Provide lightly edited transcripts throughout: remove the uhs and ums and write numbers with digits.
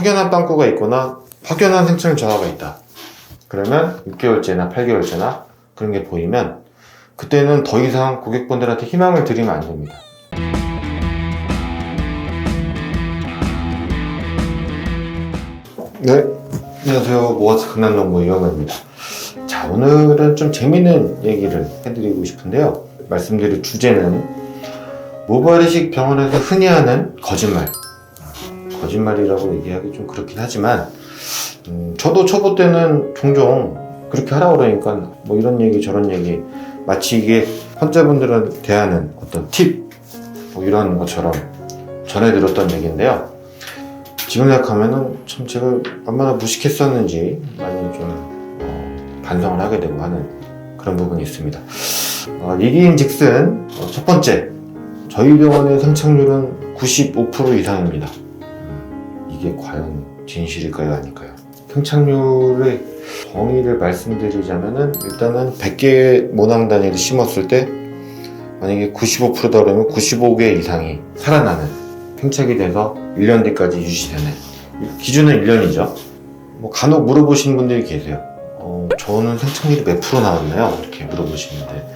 확연한 빵꾸가 있거나 확연한 생착률 저하가 있다. 그러면 6개월째나 8개월째나 그런 게 보이면 그때는 더 이상 고객분들한테 희망을 드리면 안 됩니다. 네, 안녕하세요. 모아스 강남농부 이영호입니다. 자, 오늘은 좀 재밌는 얘기를 해드리고 싶은데요. 말씀드릴 주제는 모발 이식 병원에서 흔히 하는 거짓말. 거짓말이라고 얘기하기 좀 그렇긴 하지만 저도 초보 때는 종종 그렇게 하라고 그러니까 뭐 이런 얘기 저런 얘기 마치 이게 환자분들은 대하는 어떤 팁 뭐 이런 것처럼 전해 들었던 얘기인데요. 지금 생각하면은 참 제가 얼마나 무식했었는지 많이 좀 반성을 하게 되고 하는 그런 부분이 있습니다. 이기인즉슨 첫 번째, 저희 병원의 생착률은 95% 이상입니다. 이게 과연 진실일까요? 아닐까요? 생착률의 정의를 말씀드리자면은 일단은 100개의 모낭 단위를 심었을 때 만약에 95%다 그러면 95개 이상이 살아나는, 생착이 돼서 1년 뒤까지 유지되는, 기준은 1년이죠. 뭐 간혹 물어보시는 분들이 계세요. 저는 생착률이 몇 프로 나왔나요? 이렇게 물어보시는데,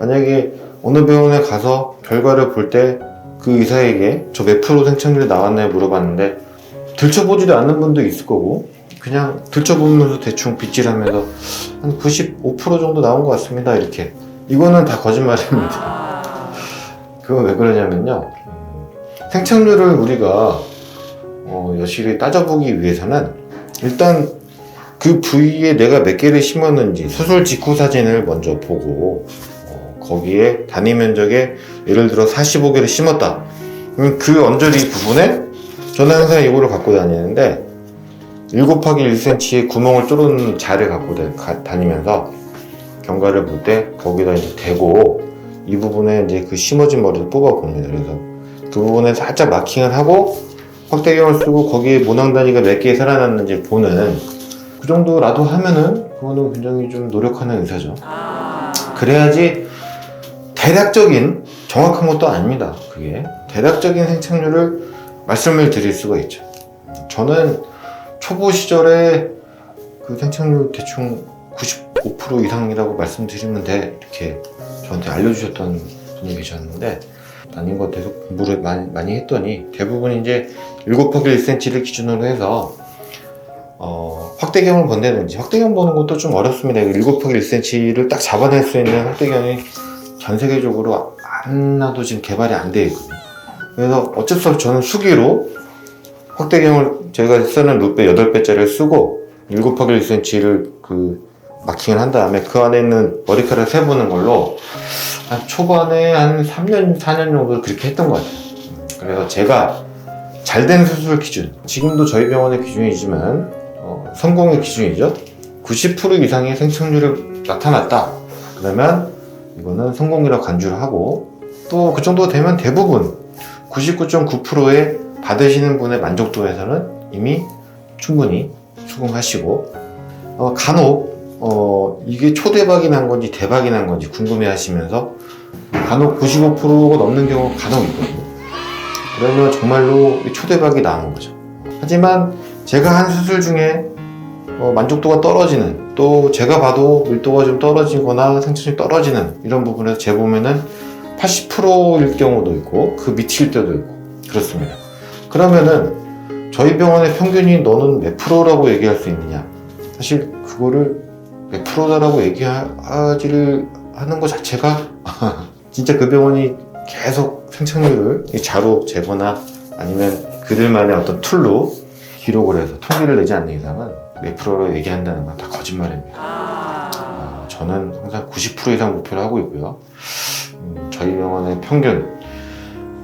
만약에 어느 병원에 가서 결과를 볼 때 그 의사에게 저 몇 프로 생착률이 나왔나요? 물어봤는데 들춰보지도 않는 분도 있을 거고, 그냥 들춰보면서 대충 빗질하면서 한 95% 정도 나온 것 같습니다. 이렇게. 이거는 다 거짓말입니다. 그건 왜 그러냐면요. 생착률을 우리가 여실히 따져보기 위해서는 일단 그 부위에 내가 몇 개를 심었는지 수술 직후 사진을 먼저 보고 거기에 단위 면적에 예를 들어 45개를 심었다. 그럼 그 언저리 부분에 저는 항상 이거를 갖고 다니는데 1 곱하기 1cm의 구멍을 뚫은 자를 갖고 다니면서 경과를 볼 때 거기다 이제 대고 이 부분에 이제 그 심어진 머리를 뽑아 봅니다. 그래서 그 부분에 살짝 마킹을 하고 확대경을 쓰고 거기에 모낭 단위가 몇 개 살아났는지 보는, 그 정도라도 하면은 그거는 굉장히 좀 노력하는 의사죠. 그래야지 대략적인, 정확한 것도 아닙니다. 그게 대략적인 생착률을 말씀을 드릴 수가 있죠. 저는 초보 시절에 그 생착률 대충 95% 이상이라고 말씀드리면 돼 이렇게 저한테 알려주셨던 분이 계셨는데, 아닌 것 같아서 공부를 많이 했더니 대부분 이제 1 곱하기 1cm를 기준으로 해서 확대경을 본다든지, 확대경 보는 것도 좀 어렵습니다. 1 곱하기 1cm를 딱 잡아낼 수 있는 확대경이 전 세계적으로 하나도 지금 개발이 안 되어 있거든요. 그래서 어쩔 수 없이 저는 수기로 확대경을 제가 쓰는 루페 8배짜리를 쓰고 1 곱하기 1cm를 그 마킹을 한 다음에 그 안에 있는 머리카락을 세보는 걸로 한 초반에 한 3년, 4년 정도 그렇게 했던 것 같아요. 그래서 제가 잘된 수술 기준, 지금도 저희 병원의 기준이지만 성공의 기준이죠. 90% 이상의 생착률이 나타났다. 그러면 이거는 성공이라고 간주를 하고, 또 그 정도 되면 대부분 99.9%의 받으시는 분의 만족도에서는 이미 충분히 수긍하시고, 간혹 이게 초대박이 난 건지 대박이 난 건지 궁금해 하시면서 간혹 95%가 넘는 경우가 간혹 있거든요. 그러면 정말로 초대박이 나는 거죠. 하지만 제가 한 수술 중에 만족도가 떨어지는, 또 제가 봐도 밀도가 좀 떨어지거나 생착률이 떨어지는 이런 부분에서 재보면은 80%일 경우도 있고 그 밑일 때도 있고 그렇습니다. 그러면은 저희 병원의 평균이 너는 몇 프로라고 얘기할 수 있느냐? 사실 그거를 몇 프로다라고 얘기하지를 하는 것 자체가 진짜 그 병원이 계속 생착률을 자로 재거나 아니면 그들만의 어떤 툴로 기록을 해서 통계를 내지 않는 이상은 몇 프로로 얘기한다는 건 다 거짓말입니다. 저는 항상 90% 이상 목표를 하고 있고요. 저희 병원의 평균,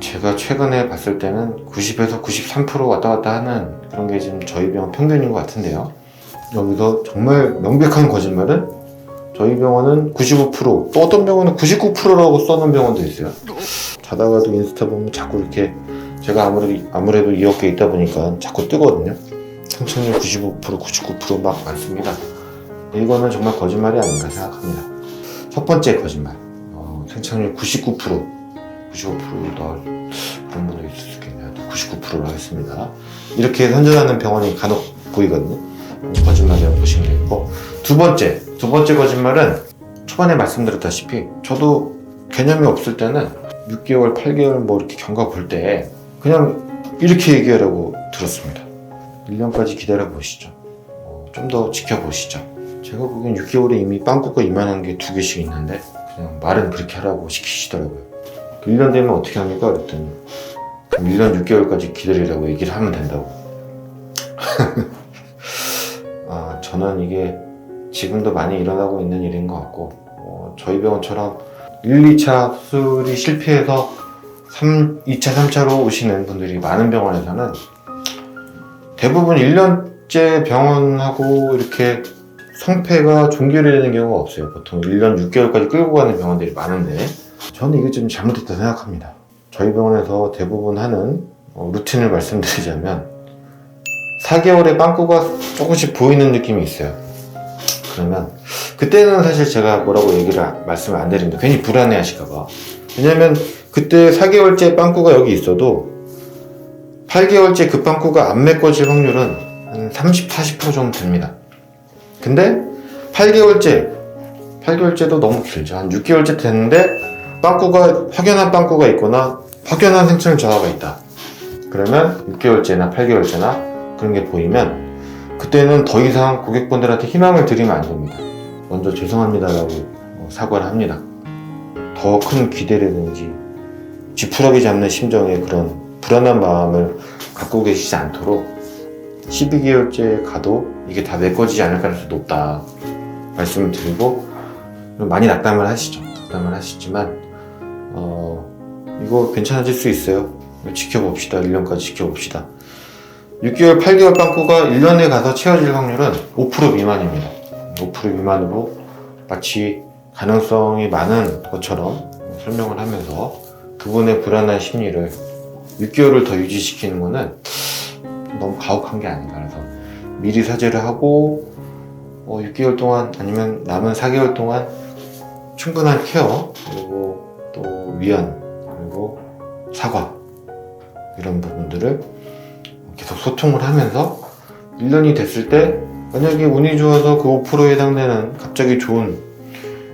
제가 최근에 봤을 때는 90에서 93% 왔다 갔다 하는 그런 게 지금 저희 병원 평균인 것 같은데요. 여기서 정말 명백한 거짓말은 저희 병원은 95%, 또 어떤 병원은 99%라고 써놓은 병원도 있어요. 자다가도 인스타 보면 자꾸 이렇게, 제가 아무래도 이 업계에 있다 보니까 자꾸 뜨거든요. 생착률 95%, 99% 막 많습니다. 이거는 정말 거짓말이 아닌가 생각합니다. 첫 번째 거짓말, 생착률 99%, 95% 더 그런 분도 있을 수 있겠네요. 99%로 하겠습니다. 이렇게 선전하는 병원이 간혹 보이거든요. 거짓말이라고 보시면 되겠고, 두 번째 거짓말은 초반에 말씀드렸다시피 저도 개념이 없을 때는 6개월, 8개월 뭐 이렇게 경과 볼 때 그냥 이렇게 얘기하라고 들었습니다. 1년까지 기다려 보시죠. 좀 더 지켜보시죠. 제가 보기엔 6개월에 이미 빵꾸가 이만한 게 2개씩 있는데 그냥 말은 그렇게 하라고 시키시더라고요. 1년 되면 어떻게 합니까? 그랬더니 그럼 1년 6개월까지 기다리라고 얘기를 하면 된다고. 저는 이게 지금도 많이 일어나고 있는 일인 것 같고, 저희 병원처럼 1, 2차 수술이 실패해서 2차, 3차로 오시는 분들이 많은 병원에서는 대부분 1년째 병원하고 이렇게 성패가 종결되는 경우가 없어요. 보통 1년 6개월까지 끌고 가는 병원들이 많은데, 저는 이게 좀 잘못됐다고 생각합니다. 저희 병원에서 대부분 하는 루틴을 말씀드리자면 4개월에 빵꾸가 조금씩 보이는 느낌이 있어요. 그러면 그때는 사실 제가 뭐라고 말씀을 안 드립니다. 괜히 불안해 하실까봐. 왜냐면 그때 4개월째 빵꾸가 여기 있어도 8개월째 그 빵꾸가 안 메꿔질 확률은 한 30, 40% 정도 됩니다. 근데 8개월째도 너무 길죠. 한 6개월째 됐는데 확연한 빵꾸가 있거나 확연한 생체 저하가 있다. 그러면 6개월째나 8개월째나 그런 게 보이면 그때는 더 이상 고객분들한테 희망을 드리면 안 됩니다. 먼저 죄송합니다라고 사과를 합니다. 더 큰 기대라든지 지푸라기 잡는 심정의 그런 불안한 마음을 갖고 계시지 않도록 12개월째 가도 이게 다 메꿔지지 않을 가능성이 높다 말씀을 드리고, 많이 낙담을 하시지만 이거 괜찮아질 수 있어요. 지켜봅시다. 1년까지 지켜봅시다. 6개월, 8개월 빵꾸가 1년에 가서 채워질 확률은 5% 미만입니다. 5% 미만으로 마치 가능성이 많은 것처럼 설명을 하면서 그분의 불안한 심리를 6개월을 더 유지시키는 거는 너무 가혹한 게 아닌가. 그래서 미리 사죄를 하고 6개월 동안 아니면 남은 4개월 동안 충분한 케어, 그리고 또 위안, 그리고 사과, 이런 부분들을 계속 소통을 하면서 1년이 됐을 때 만약에 운이 좋아서 그 5%에 해당되는 갑자기 좋은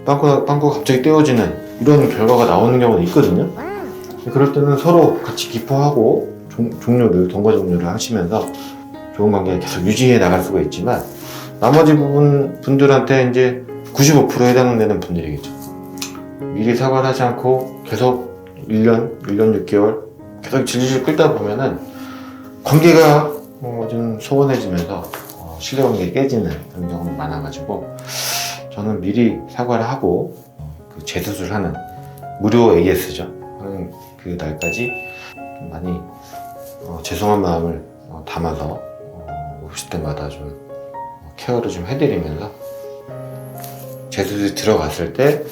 빵꾸가 갑자기 떼어지는 이런 결과가 나오는 경우도 있거든요. 그럴 때는 서로 같이 기뻐하고 경과 종료를 하시면서 좋은 관계를 계속 유지해 나갈 수가 있지만, 나머지 분들한테 이제 95%에 해당되는 분들이겠죠. 미리 사과를 하지 않고 계속 1년 6개월 계속 질질 끌다 보면은 관계가 좀 소원해지면서 신뢰관계가 깨지는 그런 경우가 많아가지고, 저는 미리 사과를 하고 그 재수술하는 무료 AS죠 하는 그 날까지 좀 많이 죄송한 마음을 담아서 오실 때마다 좀 케어를 좀 해드리면서 재수술 들어갔을 때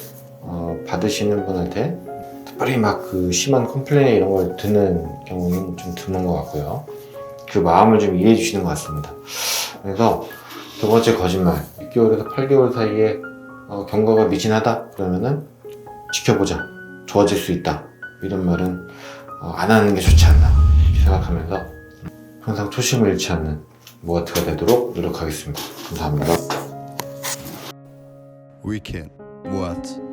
받으시는 분한테 특별히 막 그 심한 컴플레인 이런 걸 듣는 경우는 좀 드문 것 같고요. 그 마음을 좀 이해해 주시는 것 같습니다. 그래서 두 번째 거짓말, 6개월에서 8개월 사이에 경과가 미진하다 그러면은 지켜보자, 좋아질 수 있다, 이런 말은 안 하는 게 좋지 않나 이렇게 생각하면서 항상 초심을 잃지 않는 모아트가 되도록 노력하겠습니다. 감사합니다. 위켄 모아트